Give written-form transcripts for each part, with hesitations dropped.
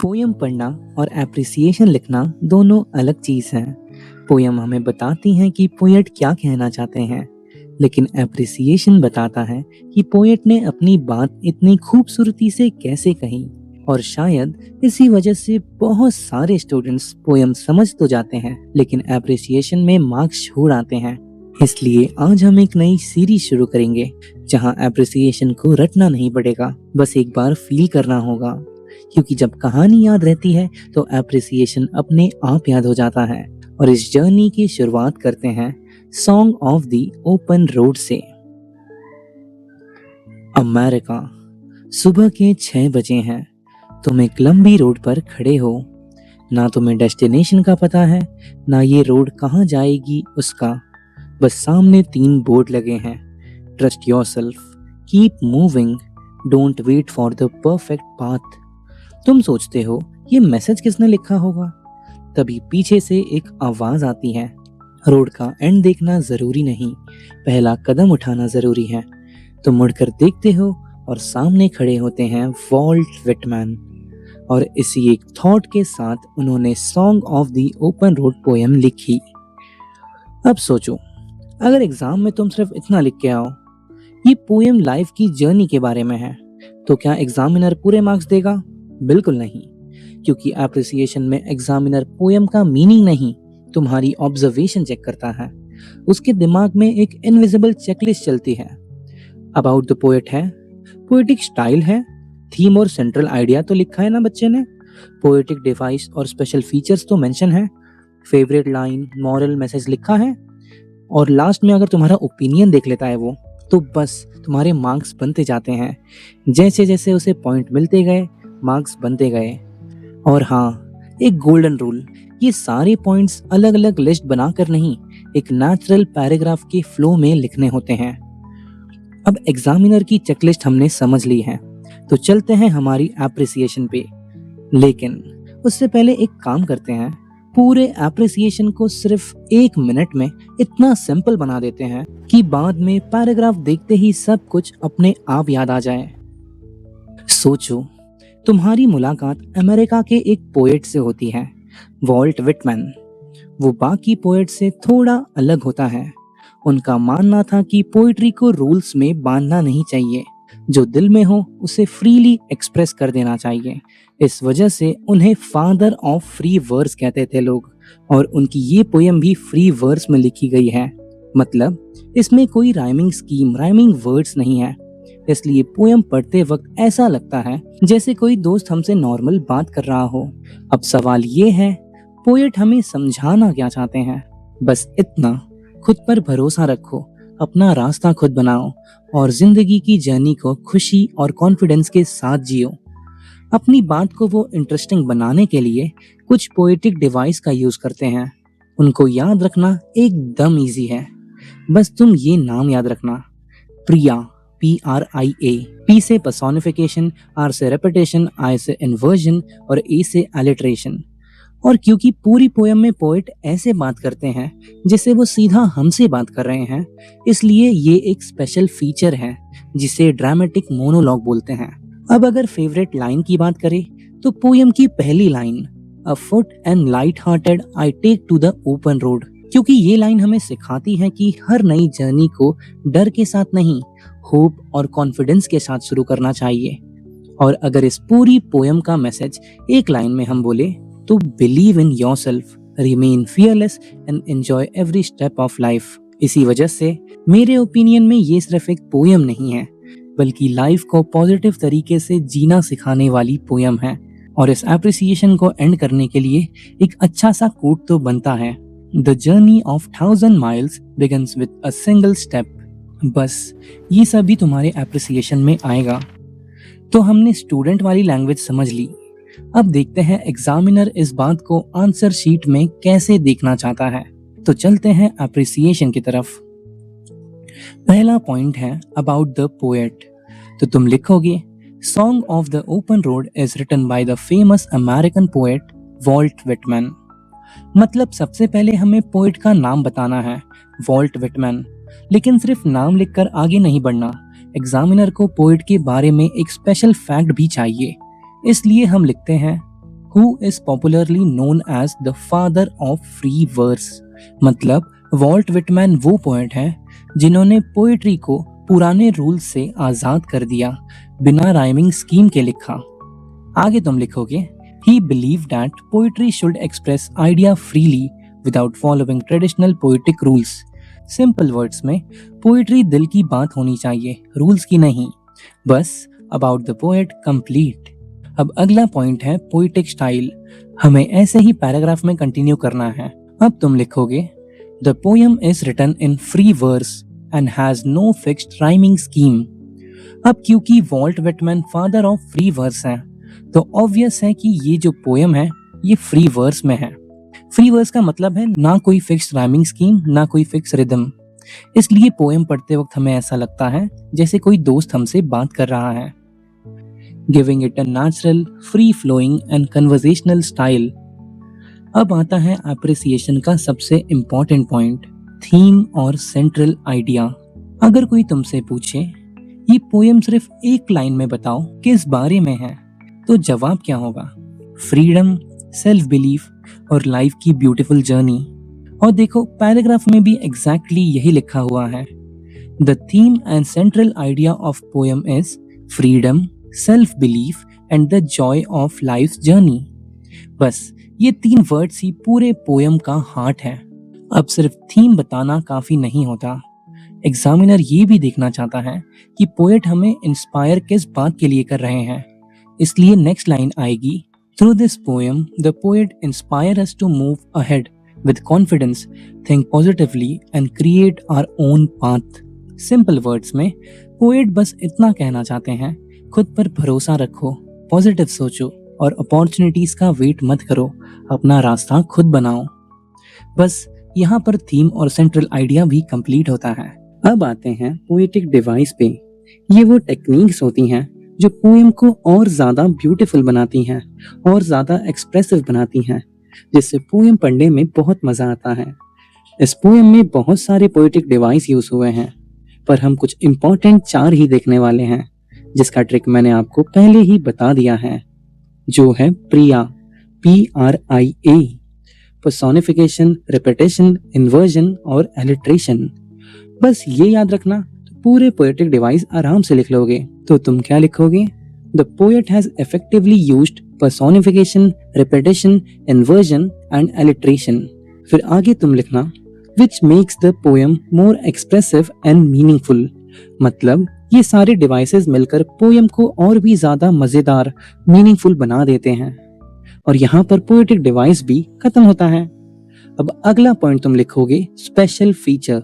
Poem पढ़ना और appreciation लिखना दोनों अलग चीज हैं। पोयम हमें बताती हैं कि पोएट क्या कहना चाहते हैं, लेकिन एप्रिसिएशन बताता है कि पोएट ने अपनी बात इतनी खूबसूरती से कैसे कही। और शायद इसी वजह से बहुत सारे स्टूडेंट्स पोयम समझ तो जाते हैं, लेकिन एप्रिसिएशन में मार्क्स छोड़ आते हैं। इसलिए आज हम एक नई सीरीज शुरू करेंगे, जहां एप्रिसिएशन को रटना नहीं पड़ेगा, बस एक बार फील करना होगा। क्योंकि जब कहानी याद रहती है तो एप्रिसिएशन अपने आप याद हो जाता है। और इस जर्नी की शुरुआत करते हैं song of the open road से। अमेरिका, सुबह के 6 बजे हैं। तुम एक लंबी रोड पर खड़े हो। ना तुम्हें डेस्टिनेशन का पता है, ना ये रोड कहाँ जाएगी उसका। बस सामने 3 बोर्ड लगे हैं। Trust yourself, keep moving, don't wait for the perfect path. तुम सोचते हो ये मैसेज किसने लिखा होगा। तभी पीछे से एक आवाज आती है, रोड का एंड देखना जरूरी नहीं, पहला कदम उठाना जरूरी है। तुम मुड़कर देखते हो और सामने खड़े होते हैं वॉल्ट विटमैन। और इसी एक थॉट के साथ उन्होंने song of the open road poem लिखी। अब सोचो, अगर एग्जाम में तुम सिर्फ इतना लिख के आओ, ये पोएम लाइफ की जर्नी के बारे में है, तो क्या एग्जामिनर पूरे मार्क्स देगा? बिल्कुल नहीं, क्योंकि एप्रिसिएशन में एग्जामिनर पोएम का मीनिंग नहीं, तुम्हारी ऑब्जर्वेशन चेक करता है। उसके दिमाग में एक इनविजिबल चेकलिस्ट चलती है। अबाउट द पोएट है, पोएटिक स्टाइल है, थीम और सेंट्रल आइडिया तो लिखा है ना बच्चे ने, पोएटिक डिवाइस और स्पेशल फीचर्स तो मेंशन है, फेवरेट लाइन, मॉरल मैसेज लिखा है। और लास्ट में अगर तुम्हारा ओपिनियन देख लेता है वो, तो बस तुम्हारे मार्क्स बनते जाते हैं। जैसे जैसे उसे पॉइंट मिलते गए, मार्क्स बनते गए। और हाँ, एक गोल्डन रूल, ये सारे पॉइंट्स अलग अलग लिस्ट बनाकर नहीं, एक नेचुरल पैराग्राफ के फ्लो में लिखने होते हैं। अब एग्जामिनर की चेकलिस्ट हमने समझ ली है, तो चलते हैं हमारी एप्रिसिएशन पे। लेकिन उससे पहले एक काम करते हैं, पूरे एप्रिसिएशन को सिर्फ 1 मिनट में इतना सिंपल बना देते हैं कि बाद में पैराग्राफ देखते ही सब कुछ अपने आप याद आ जाए। सोचो, तुम्हारी मुलाकात अमेरिका के एक पोएट से होती है, वॉल्ट विटमैन। वो बाकी पोएट से थोड़ा अलग होता है। उनका मानना था कि पोएट्री को रूल्स में बांधना नहीं चाहिए, जो दिल में हो उसे फ्रीली एक्सप्रेस कर देना चाहिए। इस वजह से उन्हें फादर ऑफ फ्री वर्स कहते थे लोग। और उनकी ये पोएम भी फ्री वर्स में लिखी गई है, मतलब इसमें कोई राइमिंग स्कीम, राइमिंग वर्ड्स नहीं है। इसलिए पोएम पढ़ते वक्त ऐसा लगता है जैसे कोई दोस्त हमसे नॉर्मल बात कर रहा हो। अब सवाल ये है, पोएट हमें समझाना क्या चाहते हैं? बस इतना, खुद पर भरोसा रखो, अपना रास्ता खुद बनाओ और जिंदगी की जर्नी को खुशी और कॉन्फिडेंस के साथ जियो। अपनी बात को वो इंटरेस्टिंग बनाने के लिए कुछ पोएटिक डिवाइस का यूज करते हैं। उनको याद रखना एकदम इजी है। बस तुम ये नाम याद रखना, प्रिया, PRIA। P से पर्सोनिफिकेशन, R से रेपिटेशन, I से इन्वर्जन और A से एलिट्रेशन। और क्योंकि पूरी पोएम में पोएट ऐसे बात करते हैं जैसे वो सीधा हमसे बात कर रहे हैं, इसलिए ये एक स्पेशल फीचर है जिसे ड्रामेटिक मोनोलॉग बोलते हैं। अब अगर फेवरेट लाइन की बात करें, तो पोएम की पहली line, afoot and light hearted I take to the open road, क्योंकि ये लाइन हमें सिखाती है कि हर नई जर्नी को डर के साथ नहीं, होप और कॉन्फिडेंस के साथ शुरू करना चाहिए। और अगर इस पूरी पोएम का मैसेज एक लाइन में हम बोले, तो believe in yourself, remain fearless and enjoy every step of life. इसी वजह से मेरे ओपिनियन में ये सिर्फ एक पोएम नहीं है, बल्कि लाइफ को पॉजिटिव तरीके से जीना सिखाने वाली पोएम है। और इस एप्रिसिएशन को एंड करने के लिए एक अच्छा सा कोट तो बनता है, the journey of 1000 miles begins with a single step। बस ये सब भी तुम्हारे एप्रिसिएशन में आएगा। तो हमने स्टूडेंट वाली लैंग्वेज समझ ली। अब देखते हैं एग्जामिनर इस बात को आंसर शीट में कैसे देखना चाहता है। तो चलते हैं एप्रिसिएशन की तरफ। पहला पॉइंट है अबाउट द पोएट। तो तुम लिखोगे, song of the open road is written by the famous American poet Walt Whitman. मतलब सबसे पहले हमें पोएट का नाम बताना है, वॉल्ट विटमैन। लेकिन सिर्फ नाम लिखकर आगे नहीं बढ़ना, एग्जामिनर को पोएट के बारे में एक स्पेशल फैक्ट भी चाहिए। इसलिए हम लिखते हैं who is popularly known as the father of free verse. मतलब वॉल्ट विटमैन वो पोएट है जिन्होंने पोएट्री को पुराने रूल्स से आजाद कर दिया, बिना राइमिंग स्कीम के लिखा। आगे तुम लिखोगे, ही believe that poetry should express idea freely without following traditional poetic rules. Simple words में पोएट्री दिल की बात होनी चाहिए, रूल्स की नहीं। बस अबाउट द पोएट कंप्लीट। अब अगला पॉइंट है पोएटिक स्टाइल। हमें ऐसे ही पैराग्राफ में कंटिन्यू करना है। अब तुम लिखोगे, the poem is written in free verse and has no fixed rhyming scheme. अब क्योंकि Walt Whitman father of free verse है, तो ऑब्वियस है कि ये जो पोएम है ये फ्री वर्स में है। फ्री वर्स का मतलब है ना कोई फिक्स्ड राइमिंग स्कीम, ना कोई फिक्स रिदम। इसलिए पोएम पढ़ते वक्त हमें ऐसा लगता है जैसे कोई दोस्त हमसे बात कर रहा है। Giving it a natural, free flowing and conversational style. अब आता है अप्रिसिएशन का सबसे इम्पोर्टेंट पॉइंट, थीम और सेंट्रल आइडिया। अगर कोई तुमसे पूछे ये पोएम सिर्फ एक लाइन में बताओ किस बारे में है, तो जवाब क्या होगा? फ्रीडम, सेल्फ बिलीफ और लाइफ की ब्यूटीफुल जर्नी। और देखो पैराग्राफ में भी एग्जैक्टली यही लिखा हुआ है। The theme and central idea of poem is freedom, self belief and the Joy of life journey. बस ये 3 वर्ड्स ही पूरे पोएम का हार्ट है। अब सिर्फ थीम बताना काफी नहीं होता, एग्जामिनर ये भी देखना चाहता है कि पोएट हमें इंस्पायर किस बात के लिए कर रहे हैं। इसलिए नेक्स्ट लाइन आएगी, through this poem the poet inspire us to move ahead with confidence, think positively and create our own path. Simple words में पोएट बस इतना कहना चाहते हैं, खुद पर भरोसा रखो, पॉजिटिव सोचो और अपॉर्चुनिटीज का वेट मत करो, अपना रास्ता खुद बनाओ। बस यहाँ पर थीम और सेंट्रल आइडिया भी कंप्लीट होता है। अब आते हैं पोएटिक डिवाइस पे। ये वो टेक्निक्स होती हैं जो पोएम को और ज्यादा ब्यूटीफुल बनाती हैं और ज्यादा एक्सप्रेसिव बनाती हैं, जिससे पोएम पढ़ने में बहुत मजा आता है। इस पोएम में बहुत सारे पोएटिक डिवाइस यूज हुए हैं, पर हम कुछ इम्पोर्टेंट 4 ही देखने वाले हैं, जिसका ट्रिक मैंने आपको पहले ही बता दिया है, जो है प्रिया, PRIA, पर्सोनिफिकेशन, रिपीटेशन, इन्वर्जन और एलिट्रेशन। बस ये याद रखना तो पूरे पोएटिक डिवाइस आराम से लिख लोगे। तो तुम क्या लिखोगे? The poet has effectively used personification, repetition, inversion and alliteration. फिर आगे तुम लिखना, which makes the poem more expressive and meaningful. मतलब ये सारे डिवाइसेस मिलकर पोएम को और भी ज्यादा मजेदार, मीनिंगफुल बना देते हैं। और यहाँ पर पोएटिक डिवाइस भी खत्म होता है। अब अगला पॉइंट तुम लिखोगे, स्पेशल फीचर,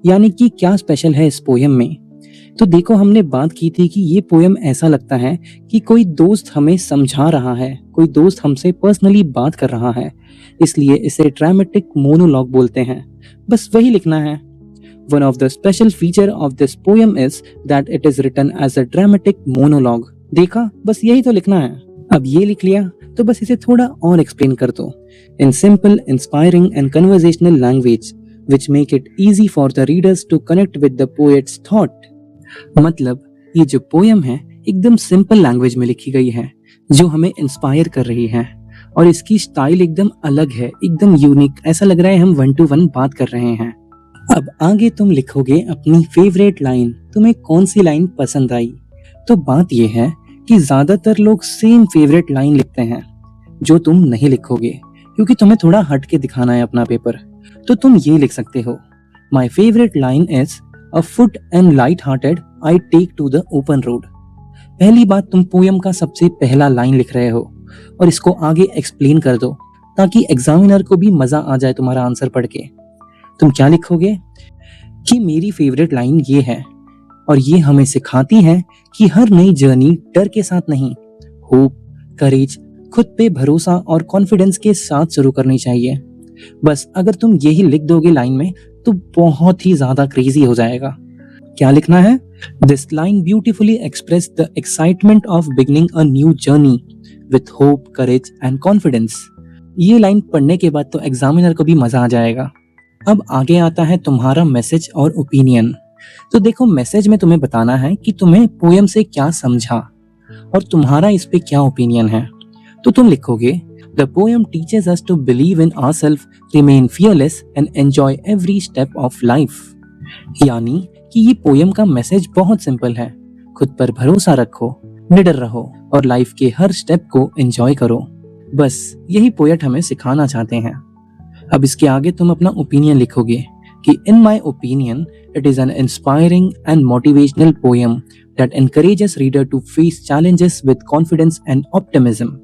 यानी कि क्या स्पेशल है इस पोएम में। तो देखो हमने बात की थी कि ये पोएम ऐसा लगता है कि कोई दोस्त हमें समझा रहा है, कोई दोस्त हमसे पर्सनली बात कर रहा है, इसलिए इसे ड्रामेटिक मोनोलॉग बोलते हैं। बस वही लिखना है। One of the special feature of this poem is that it is written as a dramatic monologue. देखा, बस यही तो लिखना है। अब ये लिख लिया तो बस इसे थोड़ा और एक्सप्लेन कर दो। In simple, inspiring and conversational language, which make it easy for the readers to connect with the poet's thought. मतलब ये जो पोएम है एकदम सिंपल लैंग्वेज में लिखी गई है, जो हमें इंस्पायर कर रही है, और इसकी स्टाइल एकदम अलग है, एकदम यूनिक। ऐसा लग रहा है हम 1 to 1 बात कर रहे हैं। अब आगे तुम लिखोगे अपनी फेवरेट लाइन, तुम्हें कौन सी लाइन पसंद आई। तो बात यह है कि ज्यादातर लोग सेम फेवरेट लाइन लिखते हैं, जो तुम नहीं लिखोगे क्योंकि तुम्हें थोड़ा हट के दिखाना है अपना पेपर। तो तुम ये लिख सकते हो, my favourite line is afoot and light hearted I take to the open road. पहली बात, तुम पोएम का सबसे पहला लाइन लिख रहे हो और इसको आगे एक्सप्लेन कर दो ताकि एग्जामिनर को भी मजा आ जाए तुम्हारा आंसर पढ़ के। तुम क्या लिखोगे कि मेरी फेवरेट लाइन ये है और ये हमें सिखाती है कि हर नई जर्नी डर के साथ नहीं, होप, करेज, खुद पे भरोसा और कॉन्फिडेंस के साथ शुरू करनी चाहिए। बस अगर तुम यही लिख दोगे लाइन में तो बहुत ही ज्यादा क्रेजी हो जाएगा। क्या लिखना है? This line beautifully express the excitement of beginning a new journey with hope, courage and confidence. ये लाइन पढ़ने के बाद तो एग्जामिनर को भी मजा आ जाएगा। अब आगे आता है तुम्हारा मैसेज और ओपिनियन। तो देखो, मैसेज में तुम्हें बताना है कि तुम्हें पोएम से क्या समझा और तुम्हारा इस पे क्या ओपिनियन है। तो तुम लिखोगे, the poem teaches us to believe in ourselves, remain fearless and enjoy every step of life. यानी कि ये पोएम का मैसेज बहुत सिंपल है, खुद पर भरोसा रखो, निडर रहो और लाइफ के हर स्टेप को एंजॉय करो। बस यही पोएट हमें सिखाना चाहते हैं। अब इसके आगे तुम अपना ओपिनियन लिखोगे कि in my opinion it is an inspiring and motivational poem that encourages reader to face challenges with confidence and optimism.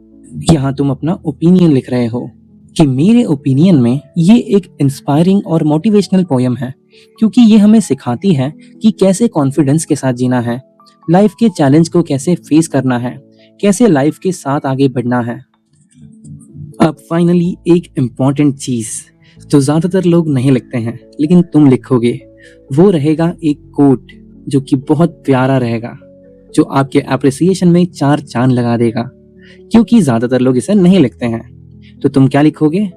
यहाँ तुम अपना ओपिनियन लिख रहे हो कि मेरे ओपिनियन में ये एक इंस्पायरिंग और मोटिवेशनल पोएम है, क्योंकि ये हमें सिखाती है कि कैसे कॉन्फिडेंस के साथ जीना है, लाइफ के चैलेंज को कैसे फेस करना है, कैसे लाइफ के साथ आगे बढ़ना है। अब फाइनली एक इम्पॉर्टेंट चीज जो ज्यादातर लोग नहीं लिखते हैं लेकिन तुम लिखोगे, वो रहेगा एक कोट जो कि बहुत प्यारा रहेगा, जो आपके एप्रिसिएशन में 4 चांद लगा देगा, क्योंकि ज्यादातर लोग इसे नहीं लिखते हैं। तो तुम क्या लिखोगे?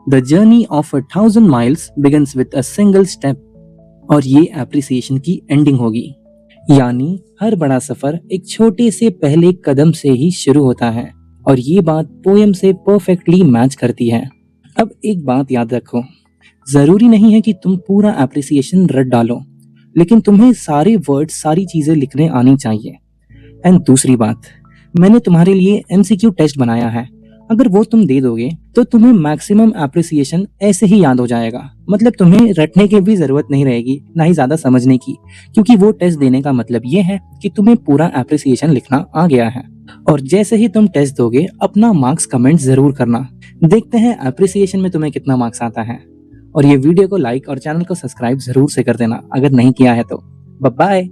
The journey of 1000 miles begins with a single step. और ये एप्रिसिएशन की एंडिंग होगी, यानी हर बड़ा सफर एक छोटे से पहले कदम से ही शुरू होता है। और ये बात पोएम से परफेक्टली मैच करती है। अब एक बात याद रखो, जरूरी नहीं है कि तुम पूरा एप्रिसिएशन रट डालो, लेकिन तुम्हें सारे वर्ड, सारी चीजें लिखने आनी चाहिए। एंड दूसरी बात, मैंने तुम्हारे लिए एमसीक्यू टेस्ट बनाया है, अगर वो तुम दे दोगे तो तुम्हें मैक्सिमम एप्रिसिएशन ऐसे ही याद हो जाएगा। मतलब तुम्हें रटने की भी जरूरत नहीं रहेगी, ना ही ज्यादा समझने की, क्योंकि वो टेस्ट देने का मतलब ये है कि तुम्हें पूरा एप्रिसिएशन लिखना आ गया है। और जैसे ही तुम टेस्ट दोगे अपना मार्क्स कमेंट जरूर करना, देखते हैं एप्रिसिएशन में तुम्हें कितना मार्क्स आता है। और ये वीडियो को लाइक और चैनल को सब्सक्राइब जरूर से कर देना अगर नहीं किया है तो। Bye bye.